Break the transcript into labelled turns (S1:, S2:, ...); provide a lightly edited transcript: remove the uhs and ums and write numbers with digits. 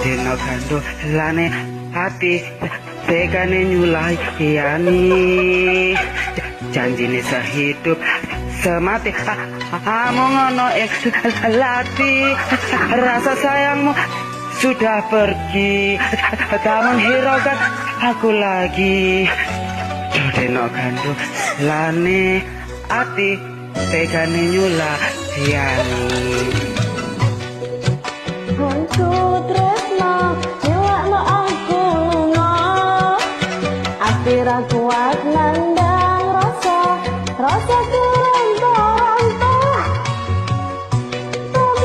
S1: Dino kando lane hati tegane nyulai yani janjine sehidup semati kamu ngono lati rasa sayangmu sudah pergi tak menghiraukan aku lagi Dino kando lane hati tegane nyulai yani
S2: Hantu tresno nyewakno aku lunga aspiraku